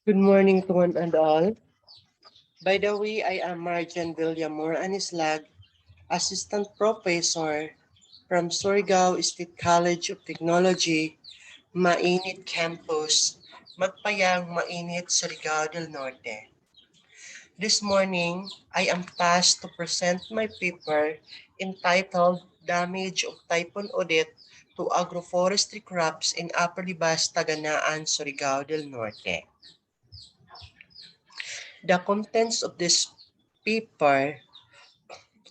Good morning to one and all. By the way, I am Marjohn V Anislag, Assistant Professor from Surigao State College of Technology, Mainit Campus, Magpayang, Mainit, Surigao del Norte. This morning, I am tasked to present my paper entitled Damage of Typhoon Odette to Agroforestry Crops in Upper Libas, TAGANA-AN, Surigao del Norte. The contents of this paper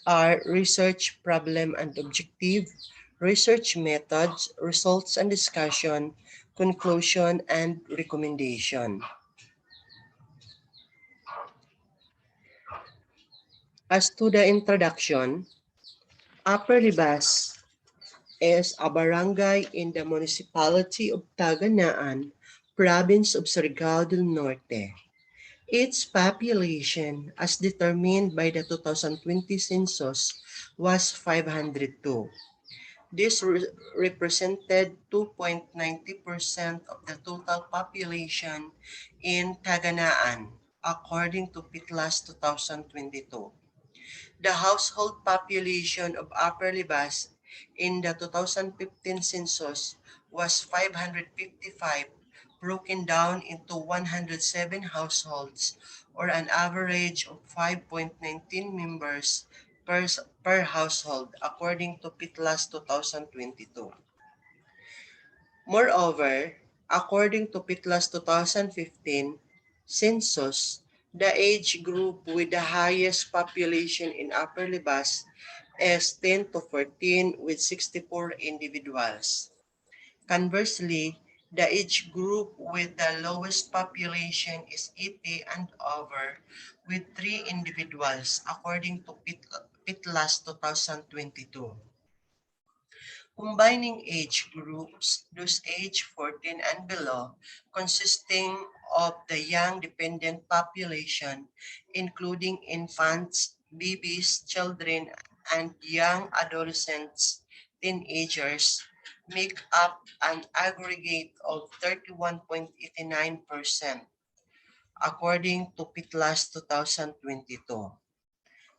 are research problem and objective, research methods, results and discussion, conclusion, and recommendation. As to the introduction, Upper Libas is a barangay in the municipality of TAGANA-AN, province of Surigao del Norte. Its population, as determined by the 2020 census, was 502. This represented 2.90% of the total population in TAGANA-AN, according to PITLAS 2022. The household population of Upper Libas in the 2015 census was 555, broken down into 107 households, or an average of 5.19 members per, per household, according to PITLAS 2022. Moreover, according to PITLAS 2015 census, the age group with the highest population in Upper Libas is 10 to 14 with 64 individuals. Conversely, the age group with the lowest population is 80 and over with 3 individuals according to PITLAS 2022. Combining age groups, those age 14 and below, consisting of the young dependent population, including infants, babies, children, and young adolescents, teenagers, make up an aggregate of 31.89%, according to PITLAS 2022.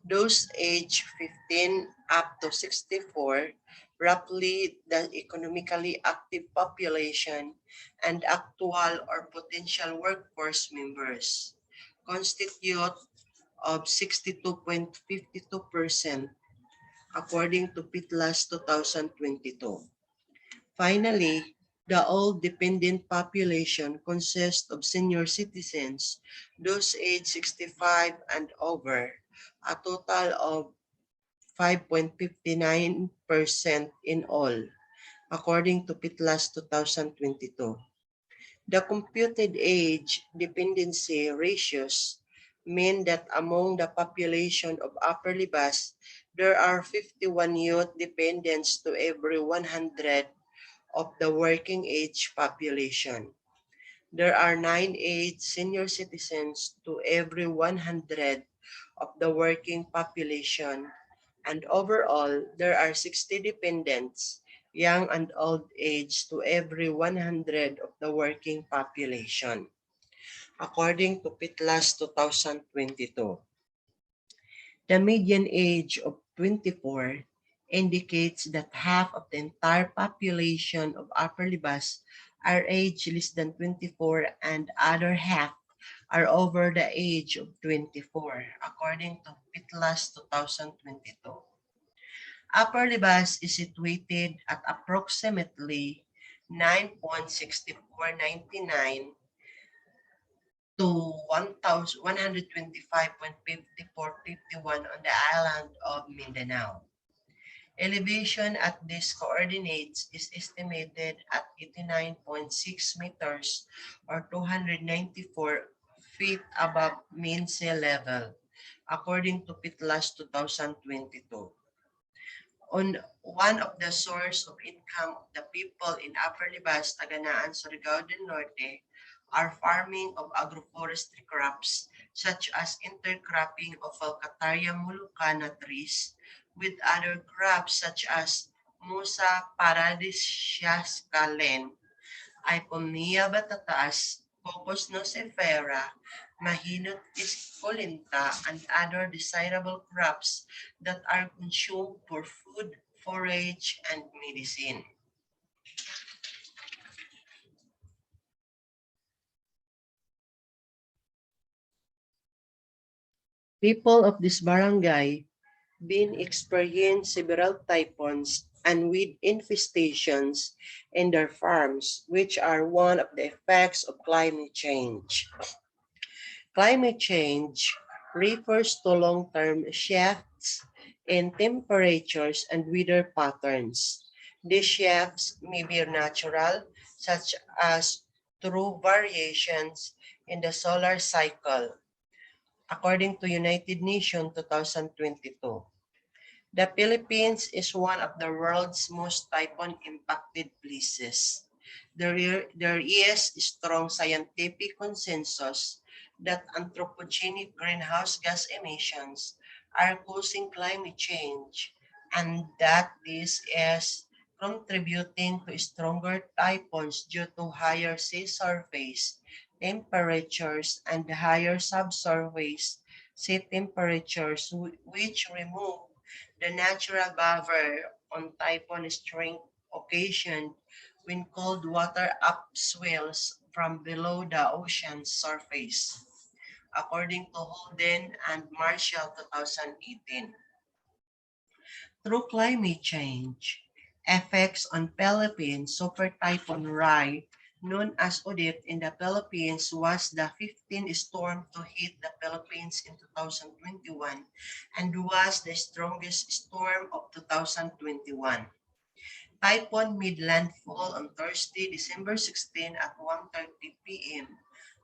Those aged 15 up to 64, roughly the economically active population and actual or potential workforce members, constitute of 62.52%, according to PITLAS 2022. Finally, the old dependent population consists of senior citizens, those aged 65 and over, a total of 5.59% in all, according to PITLAS 2022. The computed age dependency ratios mean that among the population of Upper Libas, there are 51 youth dependents to every 100 of the working age population. There are 9 age senior citizens to every 100 of the working population, and overall, there are 60 dependents, young and old age, to every 100 of the working population, according to PITLAS 2022. The median age of 24 indicates that half of the entire population of Upper Libas are aged less than 24 and other half are over the age of 24, according to PITLAS 2022. Upper Libas is situated at approximately 9.6499 to 1,125.5451 on the island of Mindanao. Elevation at these coordinates is estimated at 89.6 meters or 294 feet above mean sea level, according to PITLAS 2022. On one of the source of income of the people in Upper Libas, TAGANA-AN, Surigao del Norte, are farming of agroforestry crops such as intercropping of Falcataria mulucana trees with other crops such as Musa paradisiaca len, Ipomoea batataas, Cocos nocifera, Mainit esculenta, and other desirable crops that are consumed for food, forage, and medicine. People of this barangay been experienced several typhoons and weed infestations in their farms, which are one of the effects of climate change. Climate change refers to long-term shifts in temperatures and weather patterns. These shifts may be natural, such as through variations in the solar cycle, according to United Nations 2022. The Philippines is one of the world's most typhoon-impacted places. There is strong scientific consensus that anthropogenic greenhouse gas emissions are causing climate change and that this is contributing to stronger typhoons due to higher sea surface temperatures and higher subsurface sea temperatures which remove the natural buffer on typhoon strength occasioned when cold water upswells from below the ocean's surface, according to Holden and Marshall 2018. Through climate change, effects on Philippines, Super Typhoon Rai, known as Odette in the Philippines, was the 15th storm to hit the Philippines in 2021 and was the strongest storm of 2021. Typhoon made landfall on Thursday, December 16 at 1:30 p.m.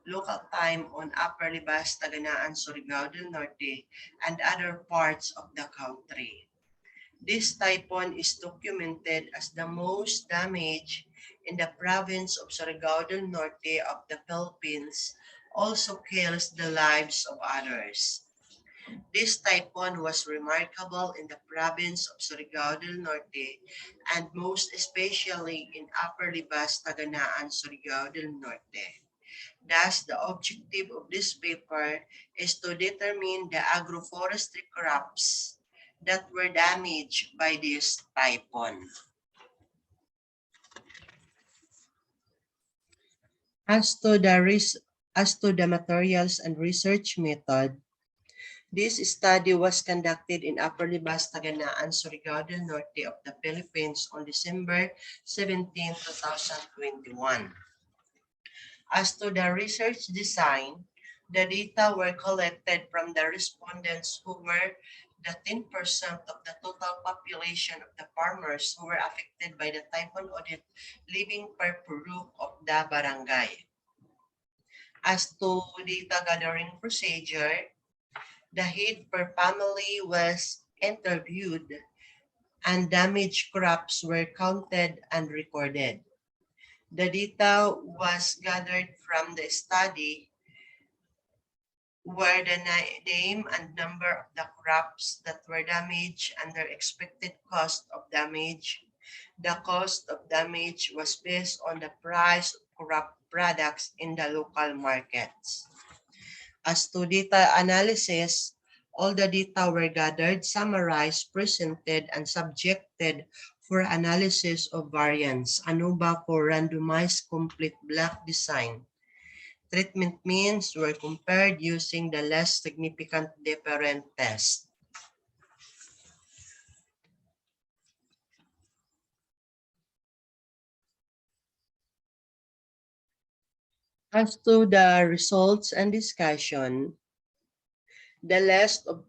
local time on Upper LIBAS, TAGANA-AN, Surigao del Norte, and other parts of the country. This typhoon is documented as the most damage in the province of Surigao del Norte of the Philippines, also kills the lives of others. This typhoon was remarkable in the province of Surigao del Norte and most especially in Upper Libas, Taganaan, Surigao del Norte. Thus, the objective of this paper is to determine the agroforestry crops that were damaged by this typhoon. As to the materials and research method, this study was conducted in Upper Libas, Taganaan, Surigao del Norte of the Philippines on December 17, 2021. As to the research design, the data were collected from the respondents who were the 10% of the total population of the farmers who were affected by the Typhoon Odette living per roof of the barangay. As to data gathering procedure, the head per family was interviewed and damaged crops were counted and recorded. The data was gathered from the study were the name and number of the crops that were damaged and their expected cost of damage. The cost of damage was based on the price of crop products in the local markets. As to data analysis, all the data were gathered, summarized, presented, and subjected for analysis of variance, ANOVA for randomized complete block design. Treatment means were compared using the less significant different test. As to the results and discussion, the list of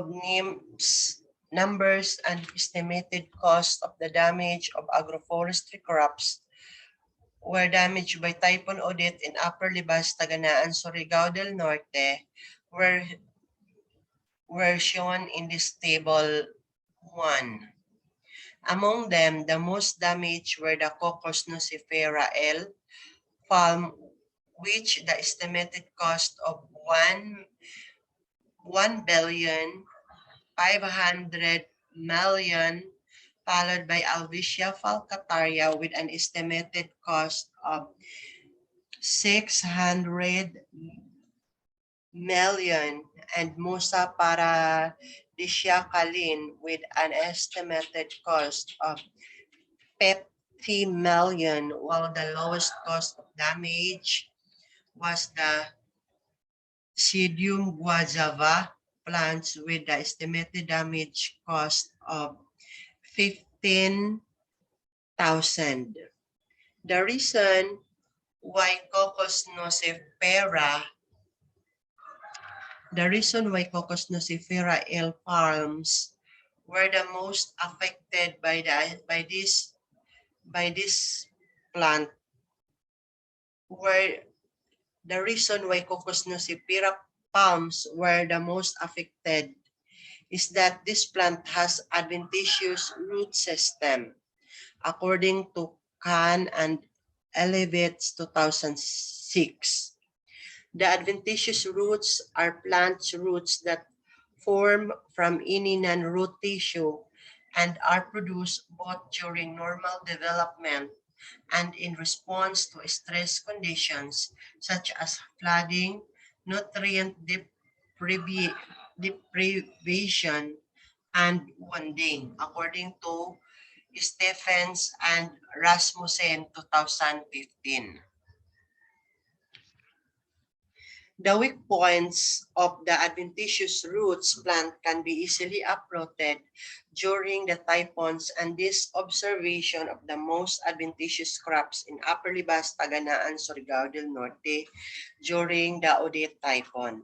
names, numbers, and estimated cost of the damage of agroforestry crops were damaged by Typhoon Odette in Upper Libas, Taganaan, Surigao del Norte were shown in this table 1. Among them, the most damaged were the Cocos nucifera L. palm, which the estimated cost of 1,500,000,000, followed by Alvicia falcataria with an estimated cost of 600 million and Musa paradisiakalin with an estimated cost of 50 million, while the lowest cost of damage was the Pseudium guajava plants with the estimated damage cost of 15,000. The reason why Cocos nocifera L palms were the most affected by this plant were the reason why Cocos nocifera palms were the most affected is that this plant has adventitious root system according to CAN and LIBAS 2006. The adventitious roots are plant roots that form from any non-root tissue and are produced both during normal development and in response to stress conditions such as flooding, nutrient deprivation, and wounding, according to Stephens and Rasmussen 2015. The weak points of the adventitious roots plant can be easily uprooted during the typhoons, and this observation of the most adventitious crops in Upper Libas, TAGANA-AN, Surigao del Norte during the Odette typhoon.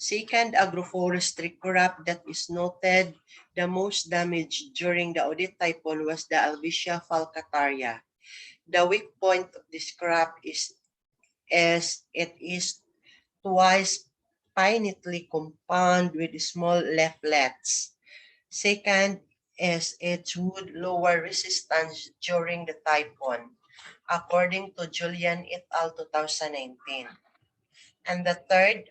Second agroforestry crop that is noted the most damage during the Odette typhoon was the Albizia falcataria. The weak point of this crop is it is twice finitely compound with small leaflets. Second is it would lower resistance during the typhoon, according to Julian et al. 2019. And the third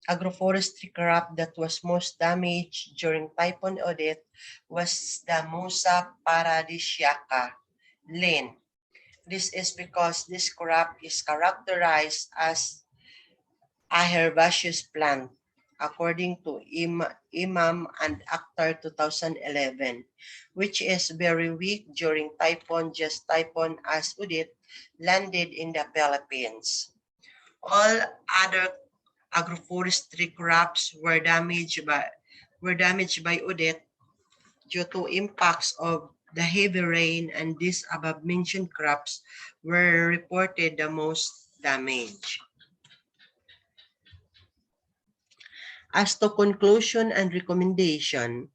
agroforestry crop that was most damaged during Typhoon Odette was the Musa paradisiaca, Lin. This is because this crop is characterized as a herbaceous plant, according to Imam and Akhtar 2011, which is very weak during typhoon, just typhoon as Odette landed in the Philippines. All other agroforestry crops were damaged by Odette due to impacts of the heavy rain, and these above-mentioned crops were reported the most damage. As to conclusion and recommendation,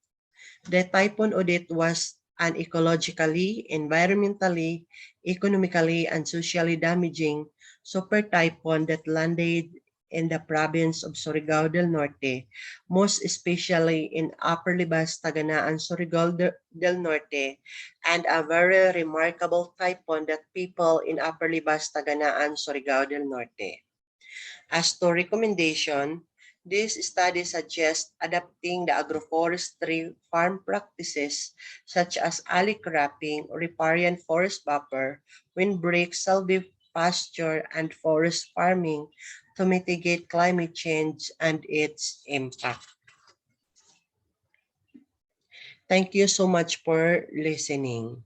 the Typhoon Odette was an ecologically, environmentally, economically, and socially damaging super typhoon that landed in the province of Surigao del Norte, most especially in Upper Libas, TAGANA-AN, Surigao del Norte, and a very remarkable typhoon that people in Upper Libas, TAGANA-AN, Surigao del Norte. As to recommendation, this study suggests adapting the agroforestry farm practices such as alley cropping, riparian forest buffer, windbreak, silvipasture, and forest farming to mitigate climate change and its impact. Thank you so much for listening.